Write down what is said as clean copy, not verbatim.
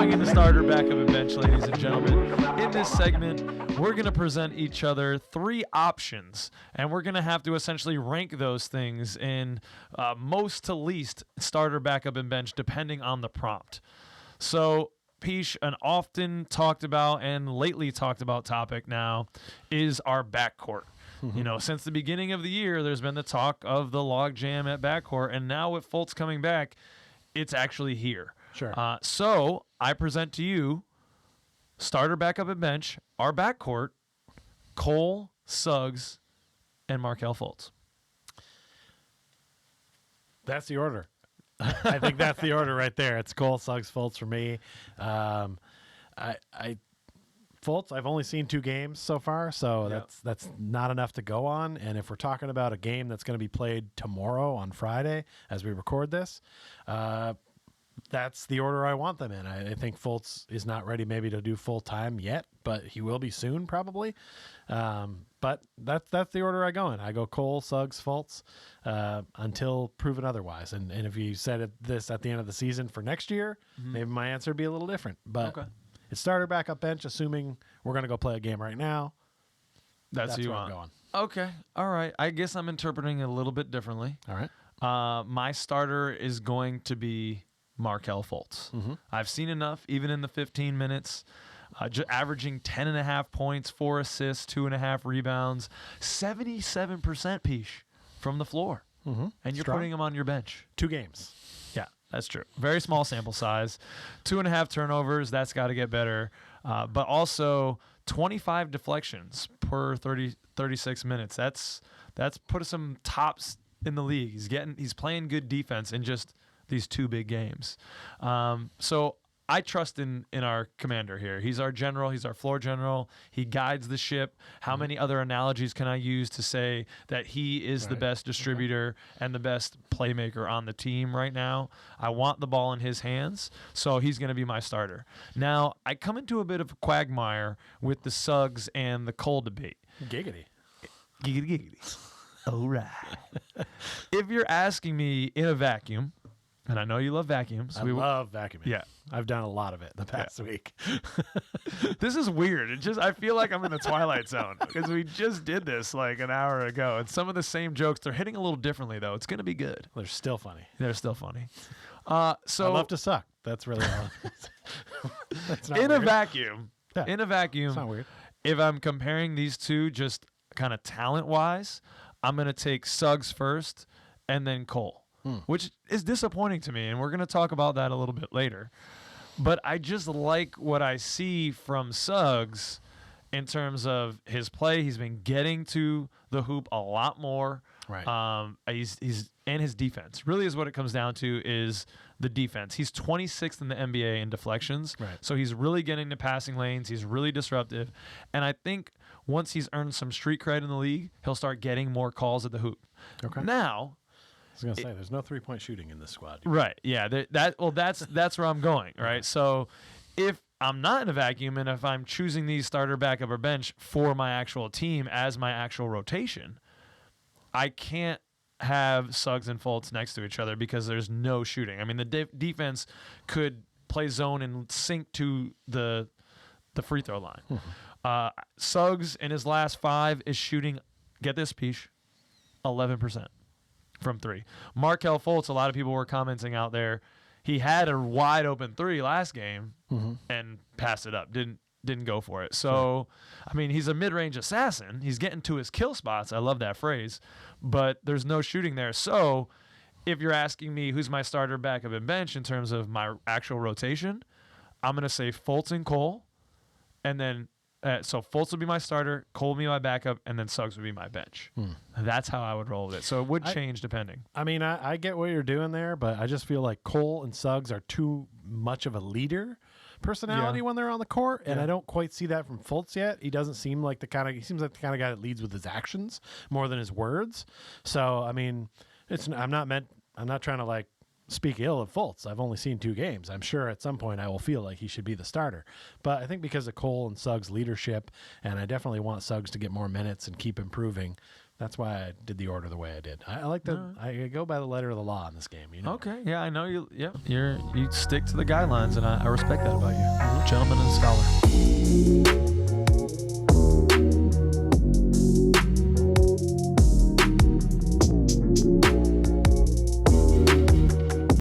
Going into starter, backup, and bench, ladies and gentlemen. In this segment, we're going to present each other 3 options, and we're going to have to essentially rank those things in most to least starter, backup, and bench, depending on the prompt. So, Pich, an often talked about and lately talked about topic now is our backcourt. You know, since the beginning of the year, there's been the talk of the logjam at backcourt, and now with Fultz coming back, it's actually here. Sure. So I present to you starter, backup, and bench, our backcourt, Cole, Suggs, and Markelle Fultz. That's the order. I think that's the order right there. It's Cole, Suggs, Fultz for me. Fultz, I've only seen 2 games so far, so that's not enough to go on. And if we're talking about a game that's going to be played tomorrow on Friday as we record this, that's the order I want them in. I think Fultz is not ready maybe to do full time yet, but he will be soon probably. But that's the order I go in. I go Cole, Suggs, Fultz until proven otherwise. And if you said this at the end of the season for next year, maybe my answer would be a little different. But it's starter, backup, bench, assuming we're going to go play a game right now. That's who you where want. I'm going. Okay. All right. I guess I'm interpreting it a little bit differently. All right. My starter is going to be Markelle Fultz. I've seen enough, even in the 15 minutes, averaging 10.5 points, 4 assists, 2.5 rebounds, 77% Pich from the floor. And you're putting him on your bench. 2 games. Yeah, that's true. Very small sample size. 2.5 turnovers. That's got to get better. But also 25 deflections per 36 minutes. That's put some tops in the league. He's playing good defense in just these 2 big games. So I trust in our commander here. He's our general. He's our floor general. He guides the ship. How many other analogies can I use to say that he is the best distributor and the best playmaker on the team right now? I want the ball in his hands, so he's going to be my starter. Now, I come into a bit of a quagmire with the Suggs and the Cole debate. Giggity. Giggity. All right. If you're asking me in a vacuum, and I know you love vacuums. I love vacuuming. Yeah. I've done a lot of it the past week. This is weird. I feel like I'm in the Twilight Zone because we just did this like an hour ago. And some of the same jokes, they're hitting a little differently, though. It's going to be good. They're still funny. They're still funny. So I love to suck. That's really all. That's not in weird. a vacuum, It's not weird. If I'm comparing these two just kind of talent-wise, I'm going to take Suggs first and then Cole. Which is disappointing to me, and we're going to talk about that a little bit later. But I just like what I see from Suggs in terms of his play. He's been getting to the hoop a lot more. Right. He's and his defense really is what it comes down to is the defense. He's 26th in the NBA in deflections. Right. So he's really getting to passing lanes. He's really disruptive. And I think once he's earned some street cred in the league, he'll start getting more calls at the hoop. Okay. Now, I was going to say, there's no 3-point shooting in this squad. Right. Yeah. That's where I'm going. Right. So if I'm not in a vacuum and if I'm choosing these starter, backup, or bench for my actual team as my actual rotation, I can't have Suggs and Fultz next to each other because there's no shooting. I mean, the defense could play zone and sink to the free throw line. Suggs in his last 5 is shooting, get this, Pich, 11%. From 3. Markelle Fultz, a lot of people were commenting out there. He had a wide open 3 last game and passed it up. Didn't go for it. So, I mean, he's a mid-range assassin. He's getting to his kill spots. I love that phrase. But there's no shooting there. So, if you're asking me who's my starter, backup, and bench in terms of my actual rotation, I'm going to say Fultz and Cole. And then so Fultz would be my starter, Cole would be my backup, and then Suggs would be my bench. That's how I would roll with it. So it would change depending. I mean, I get what you're doing there, but I just feel like Cole and Suggs are too much of a leader personality when they're on the court, and I don't quite see that from Fultz yet. He doesn't seem like he seems like the kind of guy that leads with his actions more than his words. So, I mean, I'm not trying to like speak ill of Fultz. I've only seen 2 games. I'm sure at some point I will feel like he should be the starter. But I think because of Cole and Suggs' leadership, and I definitely want Suggs to get more minutes and keep improving, That's why I did the order the way I did. I like I go by the letter of the law in this game. You know? Okay, yeah, I know you. Yeah, you stick to the guidelines, and I respect that about you, gentleman and scholar.